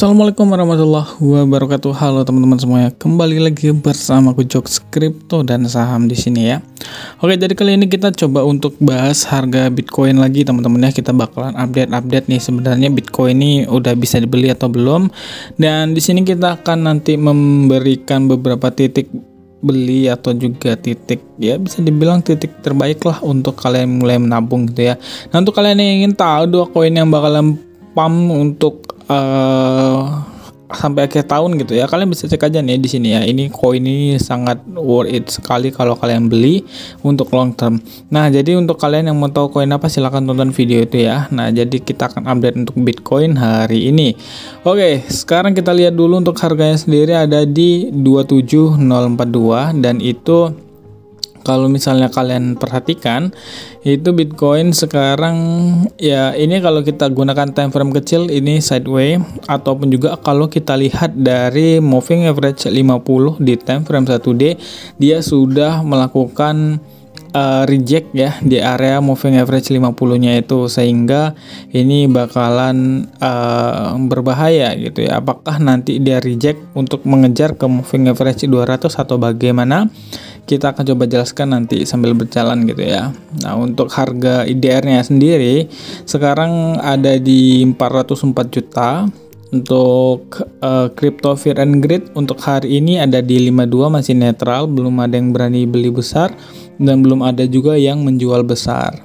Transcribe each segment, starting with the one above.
Assalamualaikum warahmatullahi wabarakatuh. Halo teman-teman semuanya, kembali lagi bersama aku Jok Kripto dan saham di sini ya. Oke, jadi kali ini kita coba untuk bahas harga Bitcoin lagi teman-teman ya. Kita bakalan update nih sebenarnya Bitcoin ini udah bisa dibeli atau belum. Dan di sini kita akan nanti memberikan beberapa titik beli atau juga titik ya bisa dibilang titik terbaik lah untuk kalian mulai menabung gitu ya. Nah, untuk kalian yang ingin tahu dua koin yang bakalan pump untuk sampai akhir tahun gitu ya, kalian bisa cek aja nih di sini ya. Ini koin ini sangat worth it sekali kalau kalian beli untuk long term. Nah, jadi untuk kalian yang mau tahu koin apa silahkan tonton video itu ya. Nah, jadi kita akan update untuk Bitcoin hari ini. Oke, sekarang kita lihat dulu untuk harganya sendiri ada di 27042 dan itu kalau misalnya kalian perhatikan itu Bitcoin sekarang ya, ini kalau kita gunakan time frame kecil ini sideways, ataupun juga kalau kita lihat dari moving average 50 di time frame 1D dia sudah melakukan reject ya di area moving average 50 nya itu, sehingga ini bakalan berbahaya gitu ya. Apakah nanti dia reject untuk mengejar ke moving average 200 atau bagaimana, kita akan coba jelaskan nanti sambil berjalan gitu ya. Nah, untuk harga IDR nya sendiri sekarang ada di 404 juta. Untuk crypto fear and greed untuk hari ini ada di 52, masih netral, belum ada yang berani beli besar dan belum ada juga yang menjual besar.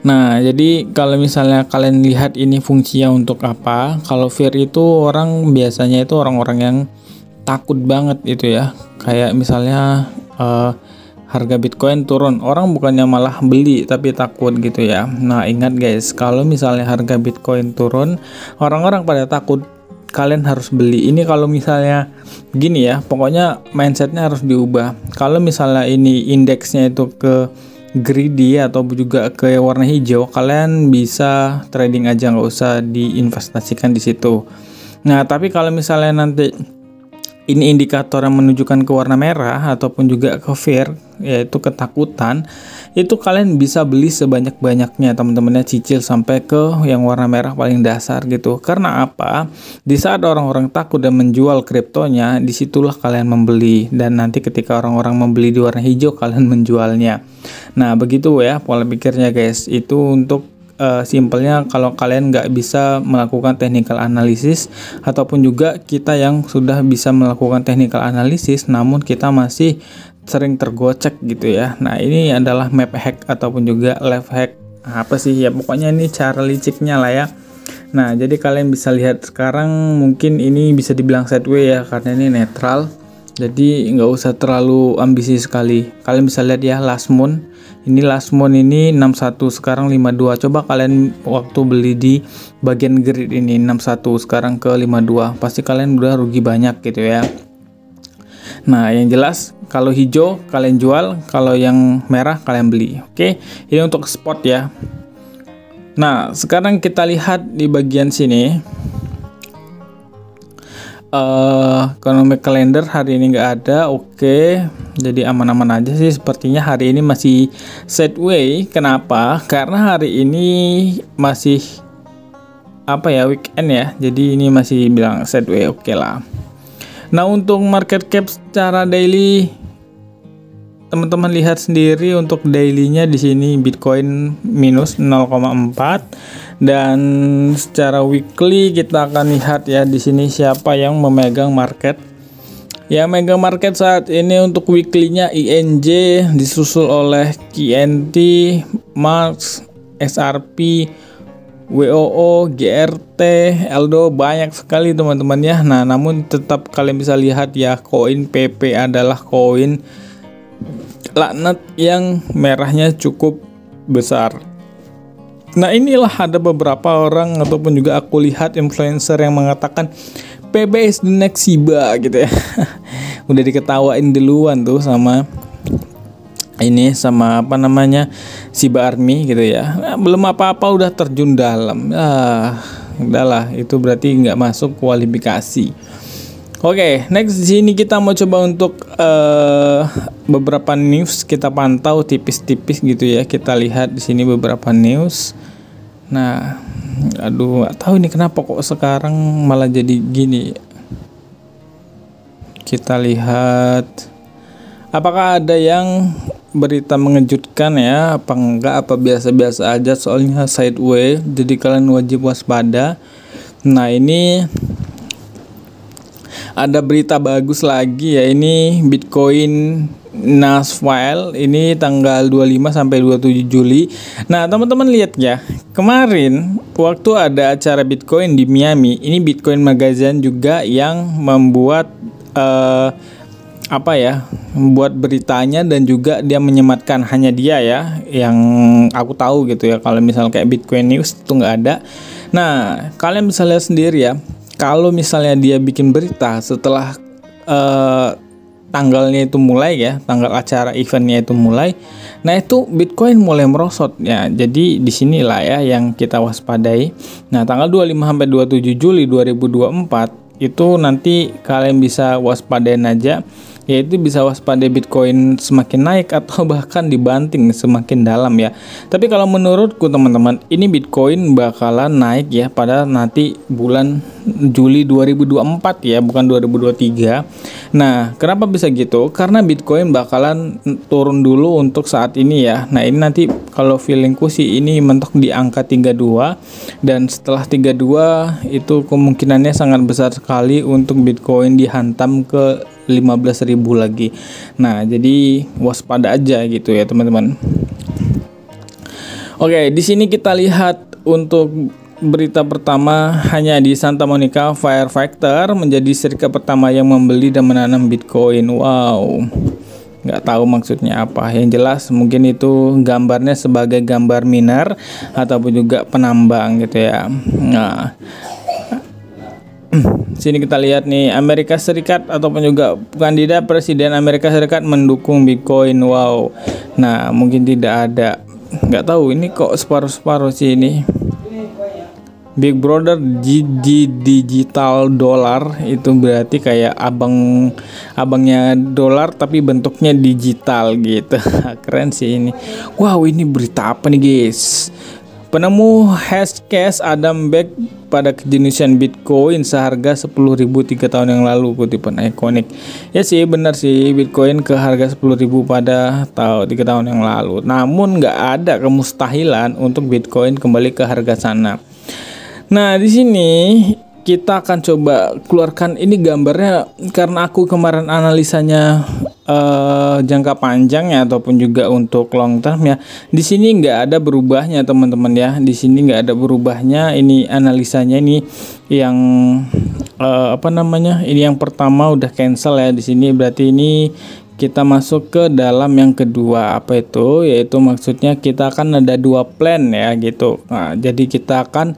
Nah, jadi kalau misalnya kalian lihat ini fungsinya untuk apa, kalau fear itu orang biasanya itu orang-orang yang takut banget itu ya, kayak misalnya harga Bitcoin turun, orang bukannya malah beli tapi takut gitu ya. Nah, ingat guys, kalau misalnya harga Bitcoin turun orang-orang pada takut, kalian harus beli. Ini kalau misalnya gini ya, pokoknya mindsetnya harus diubah. Kalau misalnya ini indeksnya itu ke greedy atau juga ke warna hijau, kalian bisa trading aja, nggak usah diinvestasikan di situ. Nah, tapi kalau misalnya nanti ini indikator yang menunjukkan ke warna merah ataupun juga ke fear, yaitu ketakutan, itu kalian bisa beli sebanyak-banyaknya teman-temannya, cicil sampai ke yang warna merah paling dasar gitu. Karena apa? Di saat orang-orang takut dan menjual kriptonya, disitulah kalian membeli, dan nanti ketika orang-orang membeli di warna hijau, kalian menjualnya. Nah, begitu ya pola pikirnya guys. Itu untuk simpelnya kalau kalian nggak bisa melakukan technical analysis, ataupun juga kita yang sudah bisa melakukan technical analysis namun kita masih sering tergocek gitu ya. Nah, ini adalah map hack ataupun juga live hack, apa sih ya, pokoknya ini cara liciknya lah ya. Nah, jadi kalian bisa lihat sekarang mungkin ini bisa dibilang sideways ya, karena ini netral, jadi nggak usah terlalu ambisi sekali. Kalian bisa lihat ya last month, ini last month ini 61, sekarang 52. Coba kalian waktu beli di bagian grid ini 61, sekarang ke 52, pasti kalian udah rugi banyak gitu ya. Nah, yang jelas kalau hijau kalian jual, kalau yang merah kalian beli. Oke, ini untuk spot ya. Nah, sekarang kita lihat di bagian sini. Economic calendar hari ini nggak ada. Oke, jadi aman-aman aja sih sepertinya. Hari ini masih sideways. Kenapa? Karena hari ini masih apa ya, weekend ya, jadi ini masih bilang sideways. Oke lah. Nah, untuk market cap secara daily, teman-teman lihat sendiri untuk dailynya di sini Bitcoin minus 0,4, dan secara weekly kita akan lihat ya di sini siapa yang memegang market. Ya, megang market saat ini untuk weekly-nya INJ disusul oleh KNT, Marks, SRP, WOO, GRT, Eldo, banyak sekali teman-teman ya. Nah, namun tetap kalian bisa lihat ya, koin PP adalah koin laknat yang merahnya cukup besar. Nah, inilah ada beberapa orang ataupun juga aku lihat influencer yang mengatakan PB is the next Shiba gitu ya. Udah diketawain duluan tuh sama ini, sama apa namanya, Shiba Army gitu ya. Nah, belum apa-apa udah terjun dalam. Udahlah, itu berarti nggak masuk kualifikasi. Oke, next di sini kita mau coba untuk beberapa news kita pantau tipis-tipis gitu ya. Kita lihat di sini beberapa news. Nah, aduh, nggak tahu ini kenapa kok sekarang malah jadi gini. Kita lihat apakah ada yang berita mengejutkan ya, apa enggak, apa biasa-biasa aja, soalnya sideways, jadi kalian wajib waspada. Nah, ini ada berita bagus lagi ya, ini Bitcoin Nashville ini tanggal 25 sampai 27 Juli. Nah, teman-teman lihat ya, kemarin waktu ada acara Bitcoin di Miami, ini Bitcoin Magazine juga yang membuat membuat beritanya, dan juga dia menyematkan, hanya dia ya yang aku tahu gitu ya. Kalau misalnya kayak Bitcoin News itu nggak ada. Nah, kalian bisa lihat sendiri ya, kalau misalnya dia bikin berita setelah tanggalnya itu mulai ya, tanggal acara eventnya itu mulai, nah itu Bitcoin mulai merosot ya. Jadi disinilah ya yang kita waspadai. Nah, tanggal 25 sampai 27 Juli 2024 itu nanti kalian bisa waspadain aja, yaitu bisa waspadai Bitcoin semakin naik atau bahkan dibanting semakin dalam ya. Tapi kalau menurutku teman-teman, ini Bitcoin bakalan naik ya pada nanti bulan Juli 2024 ya, bukan 2023. Nah, kenapa bisa gitu? Karena Bitcoin bakalan turun dulu untuk saat ini ya. Nah, ini nanti kalau feelingku sih ini mentok di angka 32, dan setelah 32 itu kemungkinannya sangat besar sekali untuk Bitcoin dihantam ke 15.000 lagi. Nah, jadi waspada aja gitu ya teman-teman. Oke, di sini kita lihat untuk berita pertama, hanya di Santa Monica Fire Factor menjadi serikat pertama yang membeli dan menanam Bitcoin. Wow, nggak tahu maksudnya apa. Yang jelas mungkin itu gambarnya sebagai gambar miner ataupun juga penambang gitu ya. Nah, sini kita lihat nih, Amerika Serikat ataupun juga kandidat presiden Amerika Serikat mendukung Bitcoin. Wow. Nah, mungkin tidak ada, nggak tahu ini kok separuh-separuh sih ini. Big Brother digital dollar itu berarti kayak abangnya dolar tapi bentuknya digital gitu. Keren sih ini. Wow, ini berita apa nih guys? Penemu hashcash Adam Back pada kejeniusan Bitcoin seharga 10.000 3 tahun yang lalu, kutipan ikonik. Ya sih, benar sih, Bitcoin ke harga 10.000 pada 3 tahun yang lalu. Namun nggak ada kemustahilan untuk Bitcoin kembali ke harga sana. Nah, di sini kita akan coba keluarkan ini gambarnya, karena aku kemarin analisanya jangka panjang ya ataupun juga untuk long term ya. Di sini nggak ada berubahnya teman-teman ya. Di sini nggak ada berubahnya. Ini analisanya ini yang ini yang pertama udah cancel ya. Di sini berarti ini kita masuk ke dalam yang kedua, apa itu, yaitu maksudnya kita akan ada dua plan ya gitu. Nah, jadi kita akan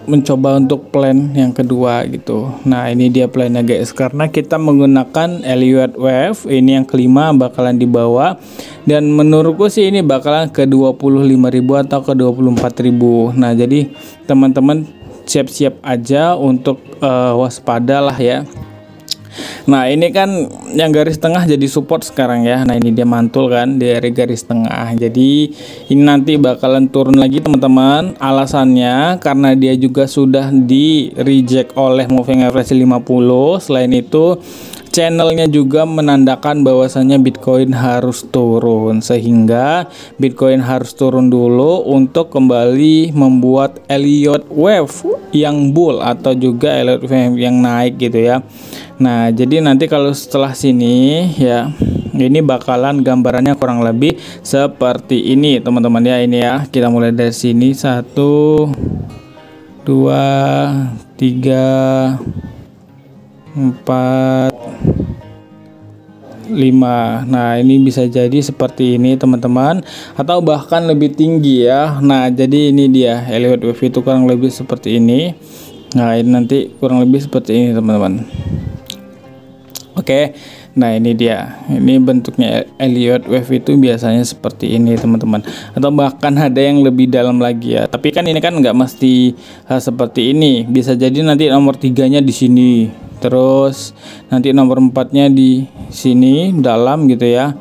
mencoba untuk plan yang kedua gitu. Nah, ini dia plannya guys, karena kita menggunakan Elliott Wave, ini yang kelima bakalan dibawa, dan menurutku sih ini bakalan ke 25.000 atau ke 24.000. Nah, jadi teman-teman siap-siap aja untuk waspada lah ya. Nah, ini kan yang garis tengah jadi support sekarang ya. Nah, ini dia mantul kan dari garis tengah. Jadi ini nanti bakalan turun lagi teman-teman. Alasannya karena dia juga sudah di reject oleh moving average 50. Selain itu channelnya juga menandakan bahwasannya Bitcoin harus turun, sehingga Bitcoin harus turun dulu untuk kembali membuat Elliott Wave yang bull atau juga Elliott Wave yang naik gitu ya. Nah, jadi nanti kalau setelah sini ya, ini bakalan gambarannya kurang lebih seperti ini teman-teman ya. Ini ya, kita mulai dari sini 1 2 3 4 5. Nah, ini bisa jadi seperti ini teman-teman, atau bahkan lebih tinggi ya. Nah, jadi ini dia Elliott Wave itu kurang lebih seperti ini. Nah, ini nanti kurang lebih seperti ini teman-teman. Oke. Nah, ini dia. Ini bentuknya Elliott Wave itu biasanya seperti ini teman-teman, atau bahkan ada yang lebih dalam lagi ya. Tapi kan ini kan nggak mesti seperti ini. Bisa jadi nanti nomor 3-nya di sini, terus nanti nomor 4-nya di sini dalam gitu ya.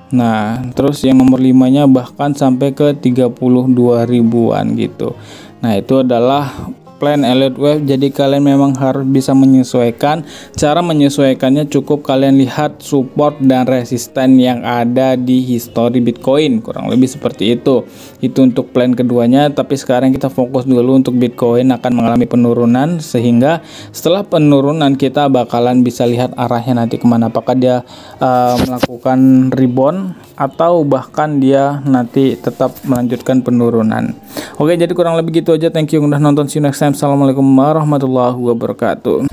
Nah, terus yang nomor 5-nya bahkan sampai ke 32 ribuan gitu. Nah, itu adalah plan Elliott Wave. Jadi kalian memang harus bisa menyesuaikan. Cara menyesuaikannya cukup kalian lihat support dan resisten yang ada di history Bitcoin, kurang lebih seperti itu. Itu untuk plan keduanya, tapi sekarang kita fokus dulu untuk Bitcoin akan mengalami penurunan, sehingga setelah penurunan kita bakalan bisa lihat arahnya nanti kemana, apakah dia melakukan rebound atau bahkan dia nanti tetap melanjutkan penurunan. Oke, jadi kurang lebih gitu aja. Thank you udah nonton. See you next time. Assalamualaikum warahmatullahi wabarakatuh.